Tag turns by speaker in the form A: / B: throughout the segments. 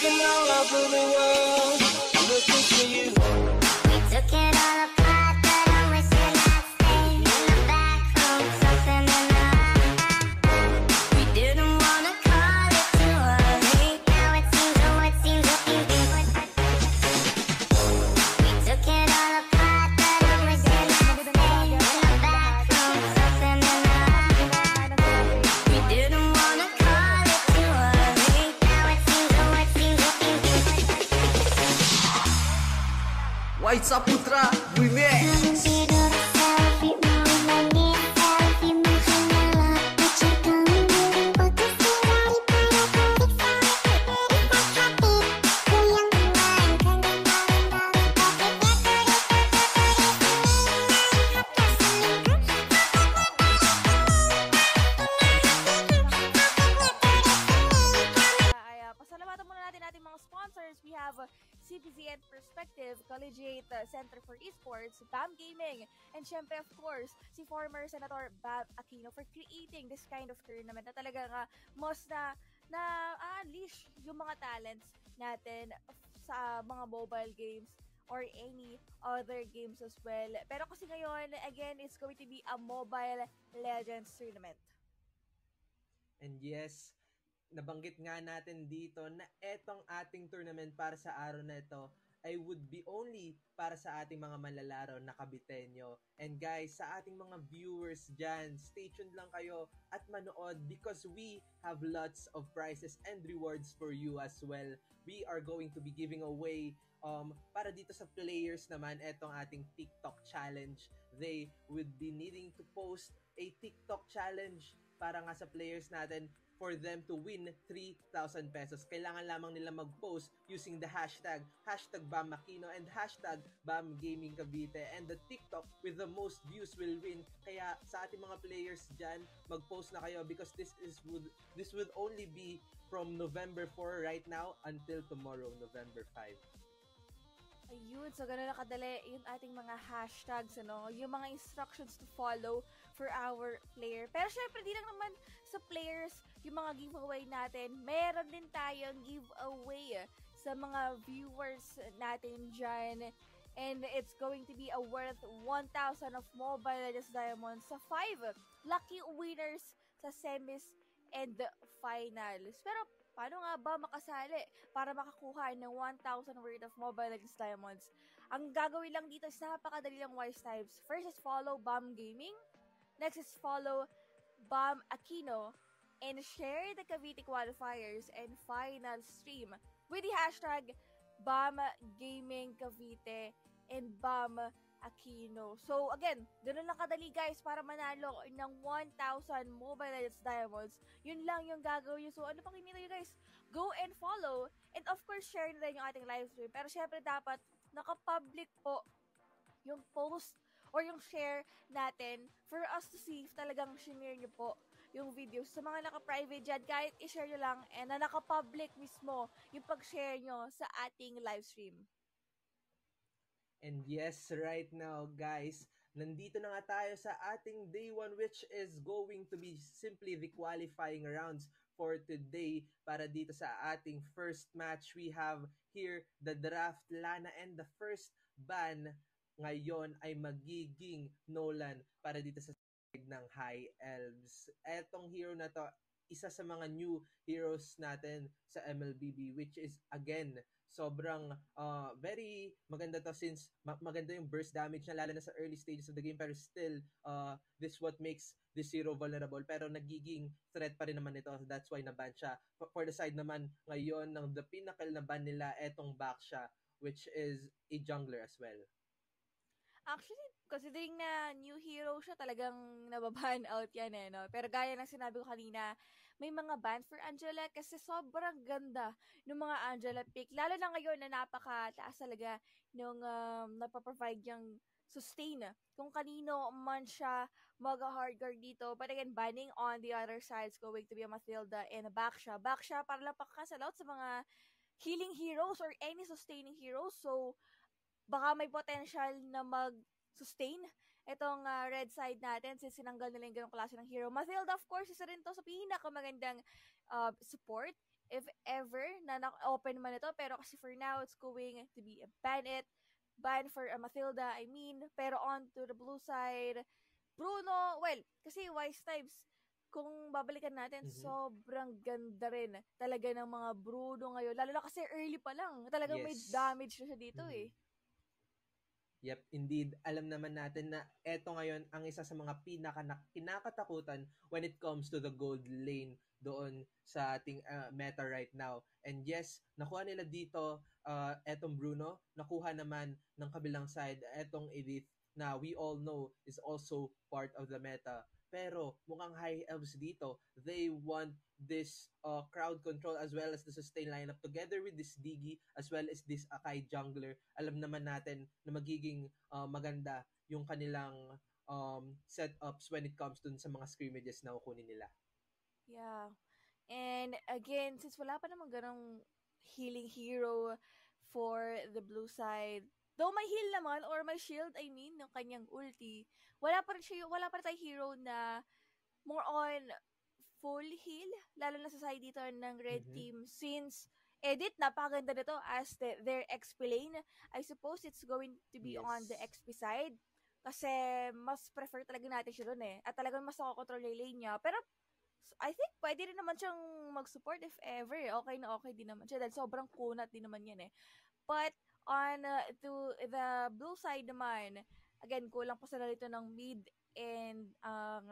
A: looking all over the world, looking for you.
B: We took it all apart, but I wish it had stayed in the back room, something in the we didn't wanna call it too early. Now it seems, oh, it seems, oh, it seems. We took it all apart, but I wish it had stayed in the back room, something in the we didn't wanna call it too early. Now it seems, oh, it seems, oh, it seems.
C: White Saputra Remix.
D: Pasalamatan muna natin ating mga sponsors. We have CPZ and Perspective, Collegiate Center for Esports, BAM Gaming, and syempre of course, si former Senator Bam Aquino for creating this kind of tournament na talaga nga most na unleash yung mga talents natin sa mga mobile games or any other games as well. Pero kasi ngayon, again, it's going to be a Mobile Legends tournament.
E: And yes, nabanggit nga natin dito na etong ating tournament para sa araw na ito ay would be only para sa ating mga manlalaro na Kabitenyo. And guys, sa ating mga viewers dyan, stay tuned lang kayo at manood because we have lots of prizes and rewards for you as well. We are going to be giving away para dito sa players naman, etong ating TikTok challenge. They would be needing to post a TikTok challenge para nga sa players natin for them to win 3,000 pesos. Kailangan lamang nila mag-post using the hashtag #BamAquino and #BamGamingCavite, and the TikTok with the most views will win. Kaya sa ating mga players dyan, mag-post na kayo because this would only be from November 4 right now until tomorrow, November 5.
D: Ayun, so gano'n na kadali yung ating mga hashtags, ano, yung mga instructions to follow for our player. Pero syempre, di lang naman sa players yung mga giveaway natin. Meron din tayong giveaway sa mga viewers natin dyan. And it's going to be a worth 1,000 of Mobile Legends Diamonds sa 5 lucky winners sa semis and finals. Pero paano nga ba makasali para makakuha ng 1,000 worth of Mobile Legends Diamonds? Ang gagawin lang dito is napakadali lang wise types. First is follow BAM Gaming. Next is follow BAM Aquino. And share the Cavite qualifiers and final stream with the hashtag BAM Gaming Cavite and BAM Aquino. So again, ganun lang kadali guys para manalo ng 1,000 Mobile Legends Diamonds. Yun lang yung gagawin nyo. So ano pang hinihintay nyo guys? Go and follow. And of course, share na rin yung ating live stream. Pero syempre dapat naka-public po yung post or yung share natin for us to see if talagang share nyo po yung videos. Sa mga naka-private dyan, kahit i-share nyo lang and na naka-public mismo yung pag-share nyo sa ating live stream.
E: And yes, right now guys, nandito na nga tayo sa ating day 1 which is going to be simply the qualifying rounds for today. Para dito sa ating first match, we have here the draft Lana, and the first ban ngayon ay magiging Nolan para dito sa side ng High Elves. Etong hero na to, isa sa mga new heroes natin sa MLBB, which is again sobrang very maganda to since maganda yung burst damage na lalo na sa early stages of the game, pero still this what makes this hero vulnerable, pero nagiging threat pa rin naman ito. That's why naban siya. For the side naman ngayon ng the pinnacle na ban nila, etong Baksha, which is a jungler as well.
D: Actually, considering na new hero siya, talagang nababan out yan no? Pero gaya ng sinabi ko kanina, may mga ban for Angela kasi sobrang ganda ng mga Angela pick. Lalo na ngayon na napakataas talaga nung napaprovide yung sustain. Kung kanino man siya mag-hardguard dito. But again, banning on the other side is going to be a Mathilda and a Baksha. Baksha para lang pakasalout sa mga healing heroes or any sustaining heroes. So, baka may potential na mag-sustain itong red side natin since sinanggal nila yung ganong klase ng hero. Mathilda, of course, isa rin to sa pinakamagandang support if ever na open man ito, pero kasi for now it's going to be a ban for Matilda, I mean. Pero on to the blue side, Bruno, well, kasi Wise Types, kung babalikan natin,
E: Mhm.
D: sobrang ganda rin talaga ng mga Bruno ngayon. Lalo na kasi early pa lang. Talagang may
E: Yes.
D: damage na siya dito
E: Mhm.
D: eh.
E: Yep, indeed. Alam naman natin na eto ngayon ang isa sa mga kinakatakutan when it comes to the gold lane doon sa ating meta right now. And yes, nakuha nila dito etong Bruno, nakuha naman ng kabilang side etong Edith na we all know is also part of the meta. Pero mukhang High Elves dito, they want this crowd control as well as the sustain lineup together with this Digi as well as this Akai jungler. Alam naman natin na magiging maganda yung kanilang setups when it comes dun sa mga scrimmages na kukunin nila.
D: Yeah. And again, since wala pa namang ganong healing hero for the blue side, though may heal naman or may shield, I mean, ng kanyang ulti, wala pa rin tayong hero na more on full heal, lalo na sa side dito ng red
E: Mhm.
D: team, since edit, napakaganda nito as their XP lane. I suppose it's going to be on the
E: Yes.
D: XP side kasi mas prefer talaga natin siya dun eh. At talagang mas nakokontrol yung lane niya. Pero I think pwede rin naman siyang mag-support if ever. Okay na okay din naman siya dahil sobrang kunat din naman yan eh. But on to the blue side naman, again, kulang pa sila dito ng mid and ang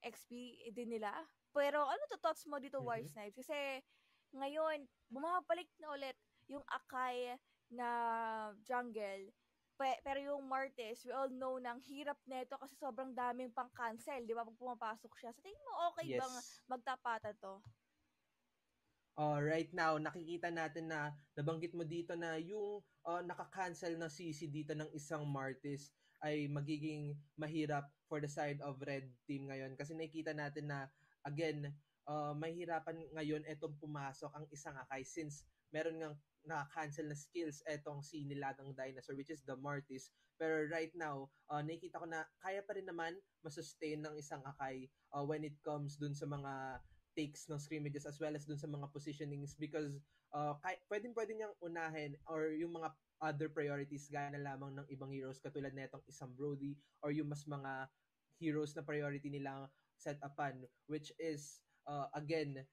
D: XP din nila. Pero ano to thoughts mo dito,
E: Mhm.
D: Wise Knives? Kasi ngayon, bumabalik na ulit yung Akai na jungle. Pero yung Martes, we all know na ang hirap nito kasi sobrang daming pang cancel, di ba? Pag pumapasok siya. Sa tingin mo, okay bang
E: Yes.
D: magtapatan to?
E: Right now, nakikita natin na nabanggit mo dito na yung naka-cancel na CC dito ng isang Martis ay magiging mahirap for the side of red team ngayon kasi nakikita natin na again, mahirapan ngayon etong pumasok ang isang Akai since meron ngang naka-cancel na skills etong si Nilagang Dinosaur which is the Martis. Pero right now, nakikita ko na kaya pa rin naman masustain ng isang Akai when it comes dun sa mga takes ng scrimmages as well as dun sa mga positionings because pwedeng niyang unahin or yung mga other priorities gaya na lamang ng ibang heroes katulad na itong isang Brody or yung mas mga heroes na priority nilang set upan which is again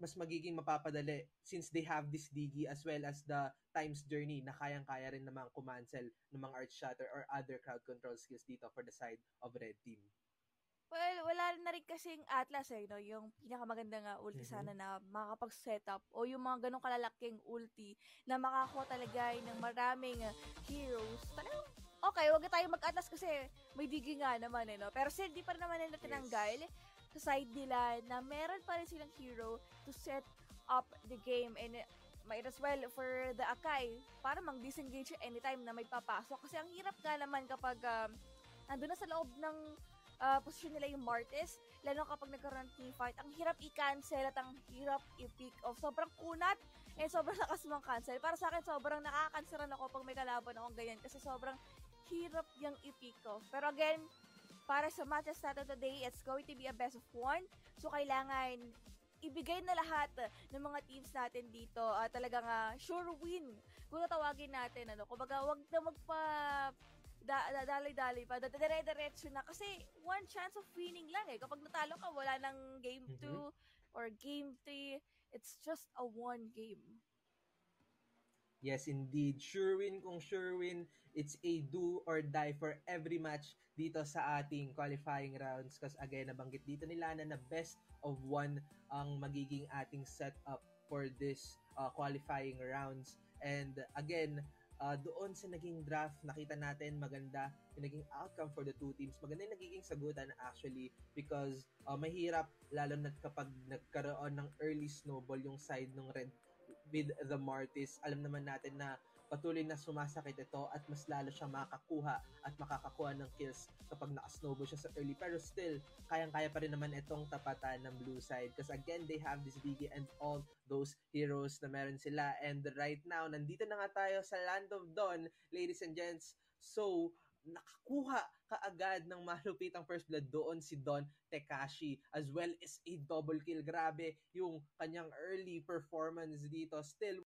E: mas magiging mapapadali since they have this Digi as well as the times journey na kayang-kaya rin namang kumancel ng mga Earth Shatter or other crowd control skills dito for the side of red team.
D: Well, wala na rin kasing Atlas eh, no? Yung pinakamaganda nga ulti
E: Mhm.
D: sana na makakapag-setup o yung mga ganong kalalaking ulti na makakuha talaga ng maraming heroes. Talagang, okay, wag na tayo mag-Atlas kasi may digi nga naman eh, no? Pero still, di pa rin naman nila tinanggal sa side nila na meron pa rin silang hero to set up the game and might as well for the Akai para mang-disengage anytime na may papasok. Kasi ang hirap nga naman kapag nandun na sa loob ng posisyon nila yung Martes, lalo kapag nagkaroon ng team fight, ang hirap i-cancel at ang hirap i-pick off. Sobrang kunat and sobrang lakas mong cancel. Para sa akin, sobrang nakaka-cancelan ako pag may kalaban akong ganyan kasi sobrang hirap yung i-pick off. Pero again, para sa matches natin today, it's going to be a best of one. So, kailangan ibigay na lahat ng mga teams natin dito talagang sure win kung tatawagin natin kumbaga wag na magpa dali-dali pa, dire-diretso na kasi one chance of winning lang eh. Kapag natalo ka, wala nang game 2 or game 3, it's just a one game.
E: Yes, indeed. Sure win kung sure win. It's a do or die for every match dito sa ating qualifying rounds. Because again, nabanggit dito nila na best of one ang magiging ating setup for this qualifying rounds. And again, doon sa naging draft, nakita natin maganda yung naging outcome for the two teams. Maganda yung nagiging sagutan actually because mahirap lalo na kapag nagkaroon ng early snowball yung side ng red with the Martis. Alam naman natin na patuloy na sumasakit ito at mas lalo siyang makakakuha at makakakuha ng kills kapag naka-snowball siya sa early. Pero still, kayang-kaya pa rin naman itong tapatan ng blue side. Because again, they have this Digi and all those heroes na meron sila. And right now, nandito na nga tayo sa Land of Dawn, ladies and gents. So, nakakuha kaagad ng malupitang first blood doon si Don Tekashi as well as a double kill. Grabe yung kanyang early performance dito. Still